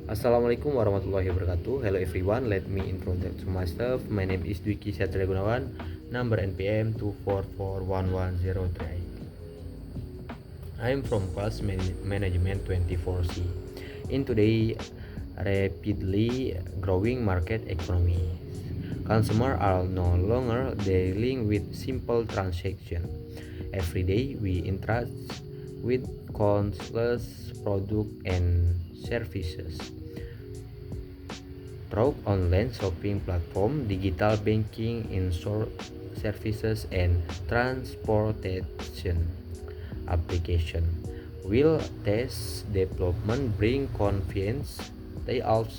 Assalamualaikum warahmatullahi wabarakatuh. Hello everyone, let me introduce myself. My name is Dwiki Satria Gunawan, number NPM 2441103. I am from class management 24C. In today rapidly growing market economy, consumers are no longer dealing with simple transactions. Every day we interact with countless products and services through online shopping platform, digital banking, in-store services, and transportation application. Will this development bring convenience? They also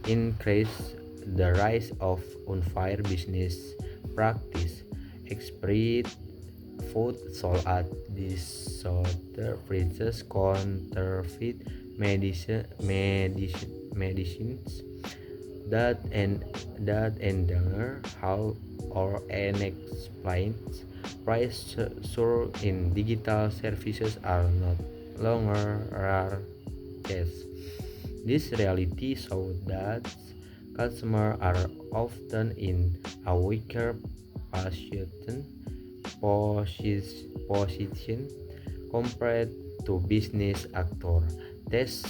increase the rise of unfair business practice. Expert food sold at disorder prices, counterfeit medicines that endanger how or unexplained price surge in digital services are not longer rare case. This reality shows that customers are often in a weaker position position compared to business actor. This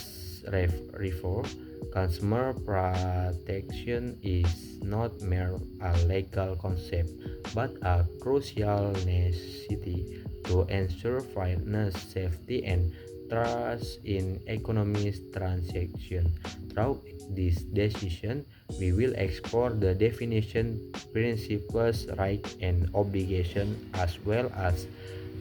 reform consumer protection is not mere a legal concept but a crucial necessity to ensure fairness, safety, and trust in economic transaction. Through this decision, we will explore the definition, principles, rights, and obligations, as well as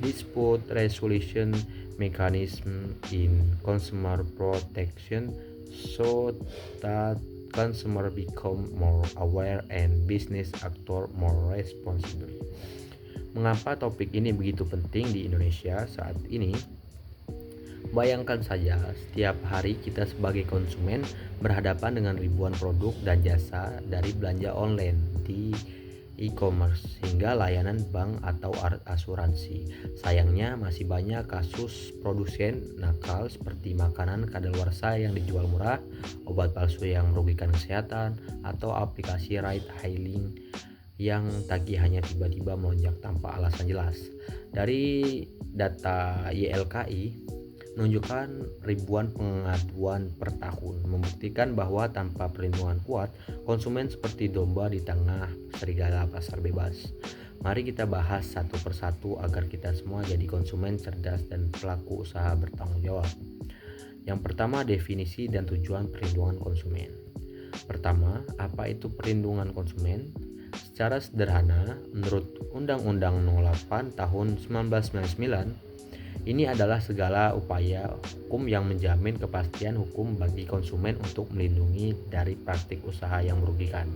dispute resolution mechanism in consumer protection so that consumer become more aware and business actor more responsible. Mengapa topik ini begitu penting di Indonesia saat ini? Bayangkan saja, setiap hari kita sebagai konsumen berhadapan dengan ribuan produk dan jasa dari belanja online di e-commerce hingga layanan bank atau asuransi. Sayangnya masih banyak kasus produsen nakal seperti makanan kadaluarsa yang dijual murah, obat palsu yang merugikan kesehatan, atau aplikasi ride hailing yang tagihannya tiba-tiba melonjak tanpa alasan jelas. Dari data YLKI menunjukkan ribuan pengaduan per tahun, membuktikan bahwa tanpa perlindungan kuat, konsumen seperti domba di tengah serigala pasar bebas. Mari kita bahas satu persatu agar kita semua jadi konsumen cerdas dan pelaku usaha bertanggung jawab. Yang pertama, definisi dan tujuan perlindungan konsumen. Pertama, apa itu perlindungan konsumen? Secara sederhana, menurut Undang-Undang 08 tahun 1999, ini adalah segala upaya hukum yang menjamin kepastian hukum bagi konsumen untuk melindungi dari praktik usaha yang merugikan.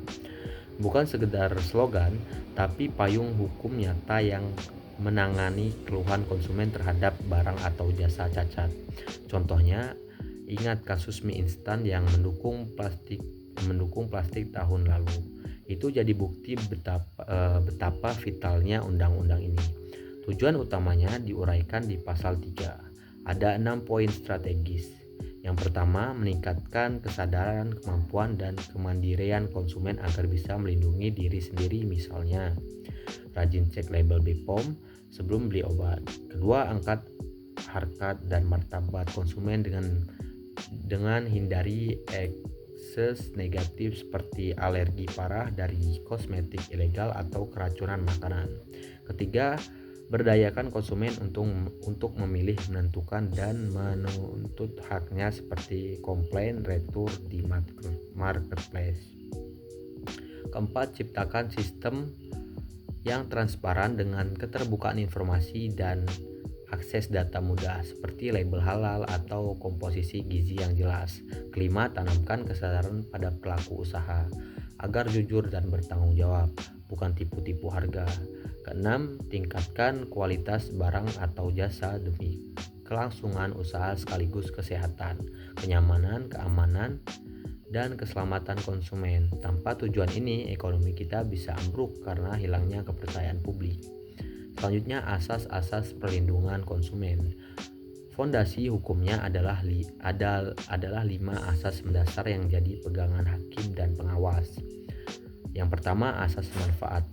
Bukan sekedar slogan, tapi payung hukum nyata yang menangani keluhan konsumen terhadap barang atau jasa cacat. Contohnya, ingat kasus mie instan yang mendukung plastik tahun lalu. Itu jadi bukti betapa vitalnya undang-undang ini. Tujuan utamanya diuraikan di pasal 3. Ada 6 poin strategis. Yang pertama, meningkatkan kesadaran, kemampuan, dan kemandirian konsumen agar bisa melindungi diri sendiri, misalnya rajin cek label BPOM sebelum beli obat. Kedua, angkat harkat dan martabat konsumen dengan hindari ekses negatif seperti alergi parah dari kosmetik ilegal atau keracunan makanan. Ketiga, berdayakan konsumen untuk memilih, menentukan, dan menuntut haknya seperti komplain, retur di marketplace. Keempat, ciptakan sistem yang transparan dengan keterbukaan informasi dan akses data mudah seperti label halal atau komposisi gizi yang jelas. Kelima, tanamkan kesadaran pada pelaku usaha agar jujur dan bertanggung jawab, bukan tipu-tipu harga. Keenam, tingkatkan kualitas barang atau jasa demi kelangsungan usaha sekaligus kesehatan, kenyamanan, keamanan, dan keselamatan konsumen. Tanpa tujuan ini, ekonomi kita bisa ambruk karena hilangnya kepercayaan publik. Selanjutnya, asas-asas perlindungan konsumen. Fondasi hukumnya adalah 5 asas mendasar yang jadi pegangan hakim dan pengawas. Yang pertama, asas manfaat.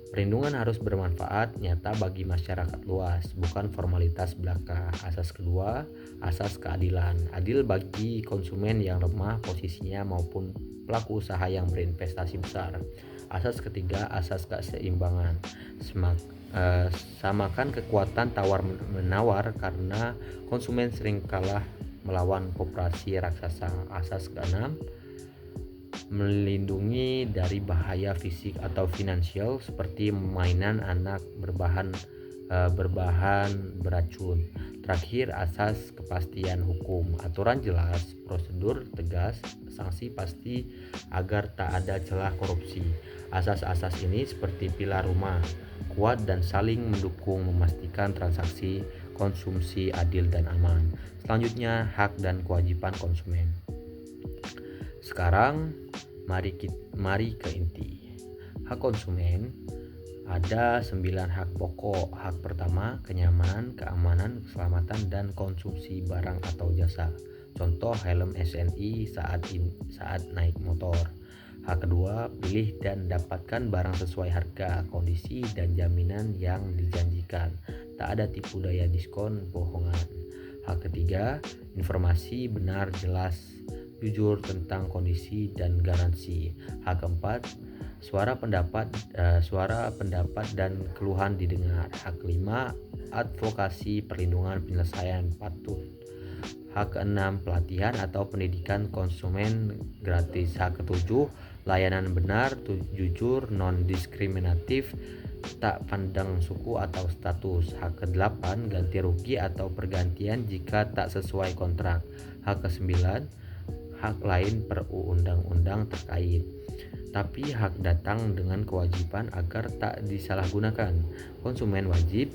Perlindungan harus bermanfaat nyata bagi masyarakat luas, bukan formalitas belaka. Asas kedua, asas keadilan. Adil bagi konsumen yang lemah posisinya maupun pelaku usaha yang berinvestasi besar. Asas ketiga, asas keseimbangan. Samakan kekuatan tawar-menawar karena konsumen sering kalah melawan koperasi raksasa. Asas keenam, melindungi dari bahaya fisik atau finansial seperti mainan anak berbahan beracun. Terakhir, asas kepastian hukum. Aturan jelas, prosedur tegas, sanksi pasti agar tak ada celah korupsi. Asas-asas ini seperti pilar rumah, kuat dan saling mendukung memastikan transaksi konsumsi adil dan aman. Selanjutnya, hak dan kewajiban konsumen. Sekarang mari ke inti. Hak konsumen ada 9 hak pokok. Hak pertama, kenyamanan, keamanan, keselamatan dan konsumsi barang atau jasa. Contoh helm SNI saat naik motor. Hak kedua, pilih dan dapatkan barang sesuai harga, kondisi dan jaminan yang dijanjikan. Tak ada tipu daya diskon bohongan. Hak ketiga, informasi benar, jelas, jujur tentang kondisi dan garansi. Hak keempat, suara pendapat dan keluhan didengar. Hak kelima, advokasi, perlindungan, penyelesaian patut. Hak keenam, pelatihan atau pendidikan konsumen gratis. Hak ketujuh, layanan benar, jujur, non-diskriminatif, tak pandang suku atau status. Hak ke-8, ganti rugi atau pergantian jika tak sesuai kontrak. Hak ke-9, hak lain per undang-undang terkait. Tapi hak datang dengan kewajiban agar tak disalahgunakan. Konsumen wajib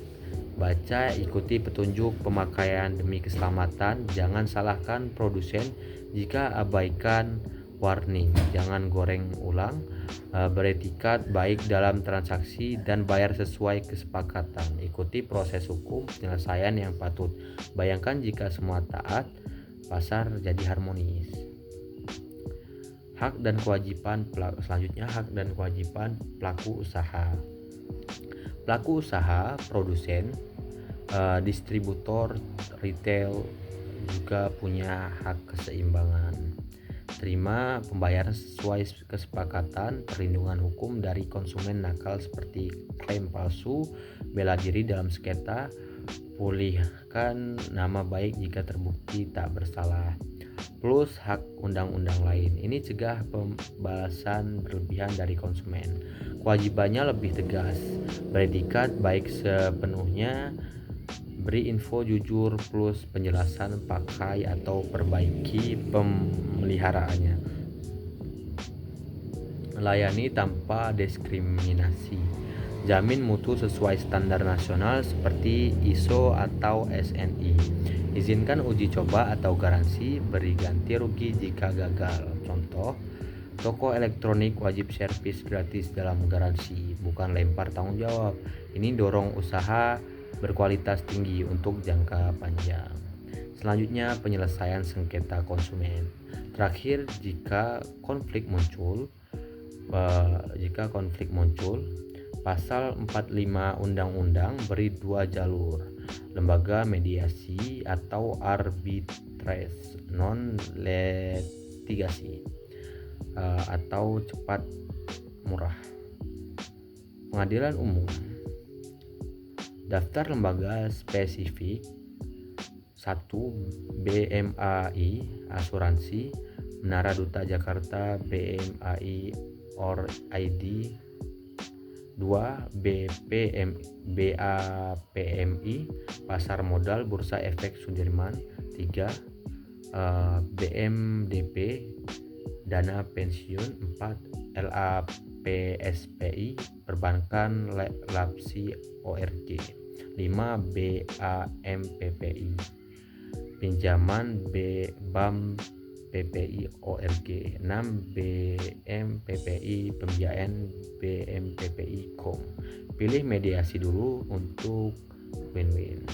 baca, ikuti petunjuk pemakaian demi keselamatan. Jangan salahkan produsen jika abaikan warning. Jangan goreng ulang. Beretikat baik dalam transaksi dan bayar sesuai kesepakatan. Ikuti proses hukum penyelesaian yang patut. Bayangkan jika semua taat, pasar jadi harmonis. Hak dan kewajiban selanjutnya, hak dan kewajiban pelaku usaha. Pelaku usaha, produsen, distributor, retail juga punya hak keseimbangan. Terima pembayaran sesuai kesepakatan, perlindungan hukum dari konsumen nakal seperti klaim palsu, bela diri dalam sengketa, pulihkan nama baik jika terbukti tak bersalah. Plus hak undang-undang lain. Ini cegah pembalasan berlebihan dari konsumen. Kewajibannya lebih tegas, beretikat baik sepenuhnya, beri info jujur plus penjelasan pakai atau perbaiki pemeliharaannya. Layani tanpa diskriminasi. Jamin mutu sesuai standar nasional seperti ISO atau SNI. Izinkan uji coba atau garansi, beri ganti rugi jika gagal. Contoh, toko elektronik wajib servis gratis dalam garansi, bukan lempar tanggung jawab. Ini dorong usaha berkualitas tinggi untuk jangka panjang. Selanjutnya, penyelesaian sengketa konsumen. Terakhir, jika konflik muncul, Pasal 45 Undang-Undang beri 2 jalur, lembaga mediasi atau arbitrase non litigasi, atau cepat murah. Pengadilan umum. Daftar lembaga spesifik: 1. BMAI Asuransi, Menara Duta Jakarta, BMAI or ID. 2. BAPMI Pasar Modal Bursa Efek Sudirman. 3. BMDP Dana Pensiun. 4. LAPSPI Perbankan Lapsi ORG. 5. BAMPPI Pinjaman BAM PPI ORG. 6. BMPPI Pembiayaan BMPPI KOM. Pilih mediasi dulu untuk win-win.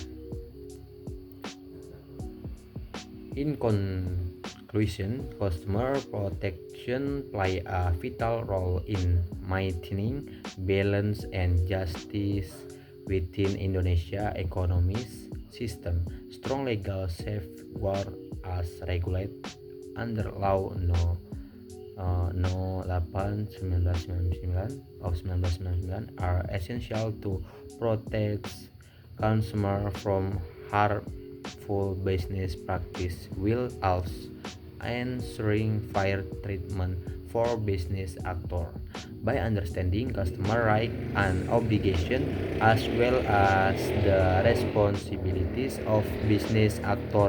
In conclusion, customer protection play a vital role in maintaining balance and justice within Indonesia economies system. Strong legal safeguard as regulated under law no 8 1999 of 1999 are essential to protect consumer from harmful business practice while also ensuring fair treatment for business actor. By understanding customer right and obligation as well as the responsibilities of business actor,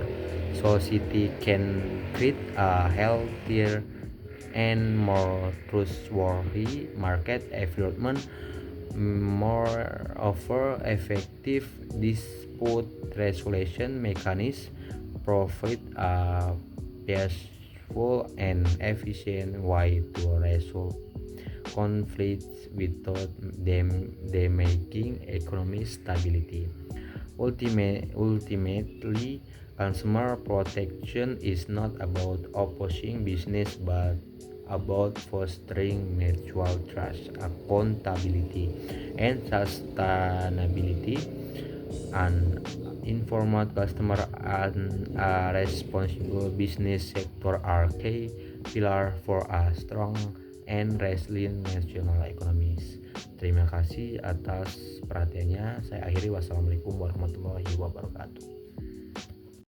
society can create a healthier and more trustworthy market environment. Moreover, effective dispute resolution mechanisms provide a peaceful and efficient way to resolve conflicts without damaging economic stability. Ultimately, consumer protection is not about opposing business but about fostering mutual trust, accountability, and sustainability. An informed customer and a responsible business sector are key pillar for a strong and resilient national economies. Terima kasih atas perhatiannya. Saya akhiri. Wassalamualaikum warahmatullahi wabarakatuh.